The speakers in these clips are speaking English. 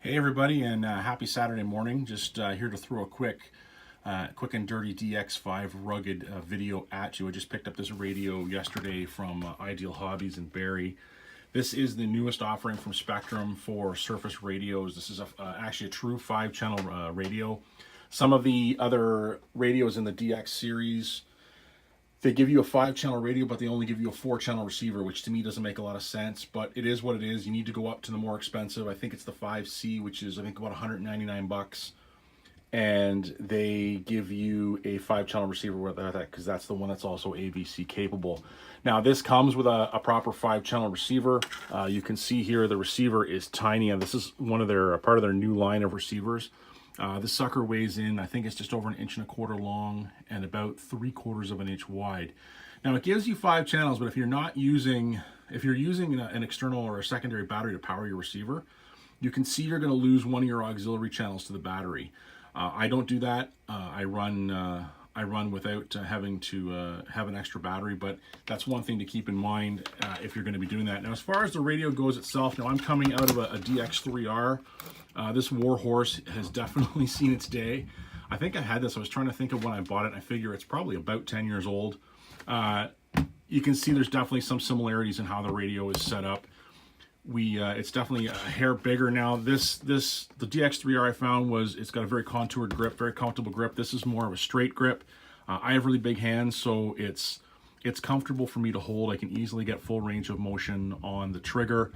Hey everybody, and happy Saturday morning. Just here to throw a quick and dirty DX5 Rugged video at you. I just picked up this radio yesterday from Ideal Hobbies in Barrie. This is the newest offering from Spektrum for surface radios. This is actually a true 5-channel radio. Some of the other radios in the DX series, they give you a 5-channel radio, but they only give you a 4-channel receiver, which to me doesn't make a lot of sense, but it is what it is. You need to go up to the more expensive. I think it's the 5C, which is I think about 199 bucks. And they give you a 5-channel receiver with that because that's the one that's also AVC capable. Now this comes with a proper 5-channel receiver. You can see here the receiver is tiny, and this is one of their part of their new line of receivers. This sucker weighs in, I think it's just over 1.25 inches long and about 3/4 of an inch wide. Now it gives you 5 channels, but if you're using an external or a secondary battery to power your receiver, you can see you're going to lose one of your auxiliary channels to the battery. I don't do that. I run without having to have an extra battery, but that's one thing to keep in mind if you're going to be doing that. Now, as far as the radio goes itself, now I'm coming out of a DX3R. This warhorse has definitely seen its day. I think I had this. I was trying to think of when I bought it. I figure it's probably about 10 years old. You can see there's definitely some similarities in how the radio is set up. It's definitely a hair bigger now. The DX3R I found it's got a very contoured grip, very comfortable grip. This is more of a straight grip. I have really big hands, so it's comfortable for me to hold. I can easily get full range of motion on the trigger.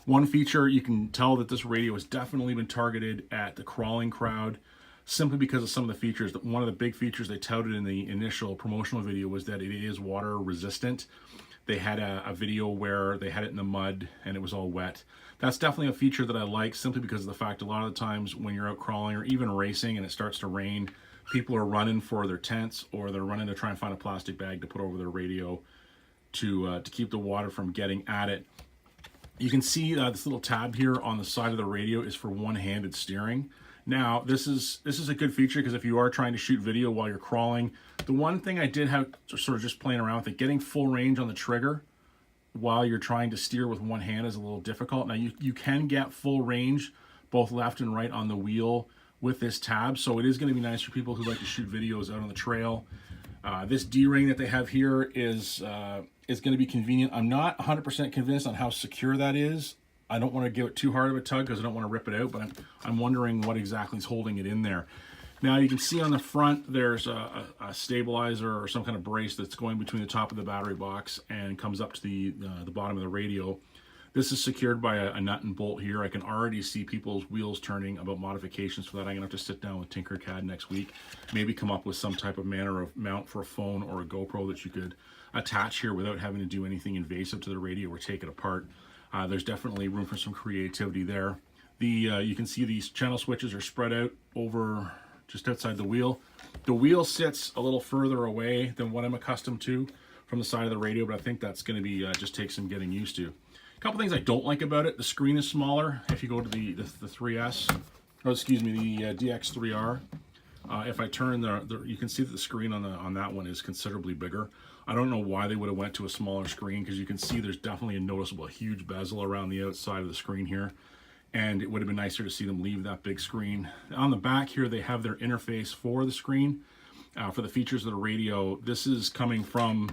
One feature, you can tell that this radio has definitely been targeted at the crawling crowd simply because of some of the features. One of the big features they touted in the initial promotional video was that it is water resistant. They had a video where they had it in the mud and it was all wet. That's definitely a feature that I like simply because of the fact a lot of the times when you're out crawling or even racing and it starts to rain, people are running for their tents or they're running to try and find a plastic bag to put over their radio to keep the water from getting at it. You can see this little tab here on the side of the radio is for one-handed steering. Now, this is a good feature because if you are trying to shoot video while you're crawling, the one thing I did have sort of just playing around with it, getting full range on the trigger while you're trying to steer with one hand is a little difficult. Now, you can get full range both left and right on the wheel with this tab, so it is going to be nice for people who like to shoot videos out on the trail. This D-ring that they have here is going to be convenient. I'm not 100% convinced on how secure that is. I don't want to give it too hard of a tug because I don't want to rip it out, but I'm wondering what exactly is holding it in there. Now you can see on the front there's a stabilizer or some kind of brace that's going between the top of the battery box and comes up to the bottom of the radio. This is secured by a nut and bolt here. I can already see people's wheels turning about modifications for that. I'm going to have to sit down with Tinkercad next week, maybe come up with some type of manner of mount for a phone or a GoPro that you could attach here without having to do anything invasive to the radio or take it apart. There's definitely room for some creativity there. You can see these channel switches are spread out over just outside the wheel. The wheel sits a little further away than what I'm accustomed to from the side of the radio, but I think that's going to be just take some getting used to. A couple things I don't like about it. The screen is smaller. If you go to the 3S, or excuse me, the DX3R, if I turn you can see that the screen on that one is considerably bigger. I don't know why they would have went to a smaller screen because you can see there's definitely a noticeable huge bezel around the outside of the screen here, and it would have been nicer to see them leave that big screen. On the back here they have their interface for the screen for the features of the radio. This is coming from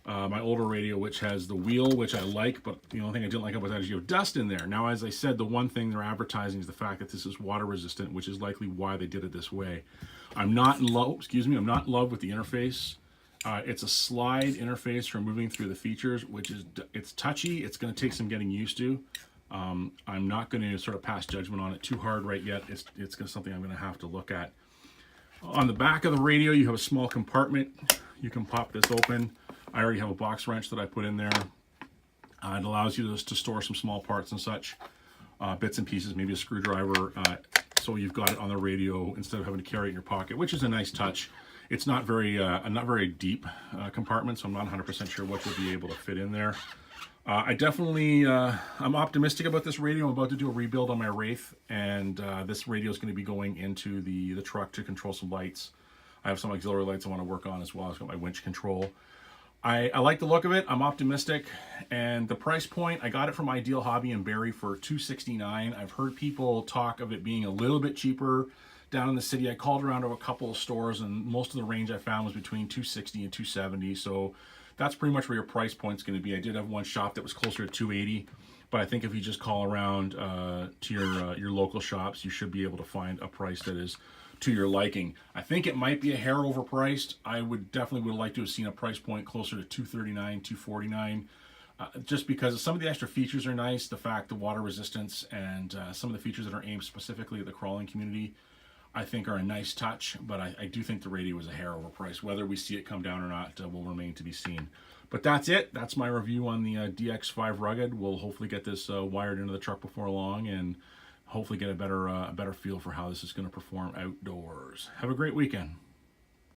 my older radio, which has the wheel, which I like, but the only thing I didn't like about that is you have dust in there. Now, as I said, the one thing they're advertising is the fact that this is water resistant, which is likely why they did it this way. I'm not in love with the interface. It's a slide interface for moving through the features, it's touchy. It's going to take some getting used to. I'm not going to sort of pass judgment on it too hard right yet. It's something I'm going to have to look at. On the back of the radio, you have a small compartment. You can pop this open. I already have a box wrench that I put in there. It allows you to store some small parts and such, bits and pieces, maybe a screwdriver, so you've got it on the radio instead of having to carry it in your pocket, which is a nice touch. It's not very deep compartment, so I'm not 100% sure what you'll be able to fit in there. I'm optimistic about this radio. I'm about to do a rebuild on my Wraith, and this radio is going to be going into the truck to control some lights. I have some auxiliary lights I want to work on as well. I've got my winch control. I like the look of it. I'm optimistic. And the price point, I got it from Ideal Hobby in Barrie for $269. I've heard people talk of it being a little bit cheaper down in the city. I called around to a couple of stores, and most of the range I found was between $260 and $270. So that's pretty much where your price point's going to be. I did have one shop that was closer to $280, but I think if you just call around to your local shops, you should be able to find a price that is to your liking. I think it might be a hair overpriced. I would definitely like to have seen a price point closer to $239, $249. Just because some of the extra features are nice. The fact, the water resistance, and some of the features that are aimed specifically at the crawling community, I think are a nice touch, but I do think the radio is a hair overpriced. Whether we see it come down or not will remain to be seen. But that's it. That's my review on the DX5 Rugged. We'll hopefully get this wired into the truck before long, and hopefully get a better feel for how this is going to perform outdoors. Have a great weekend.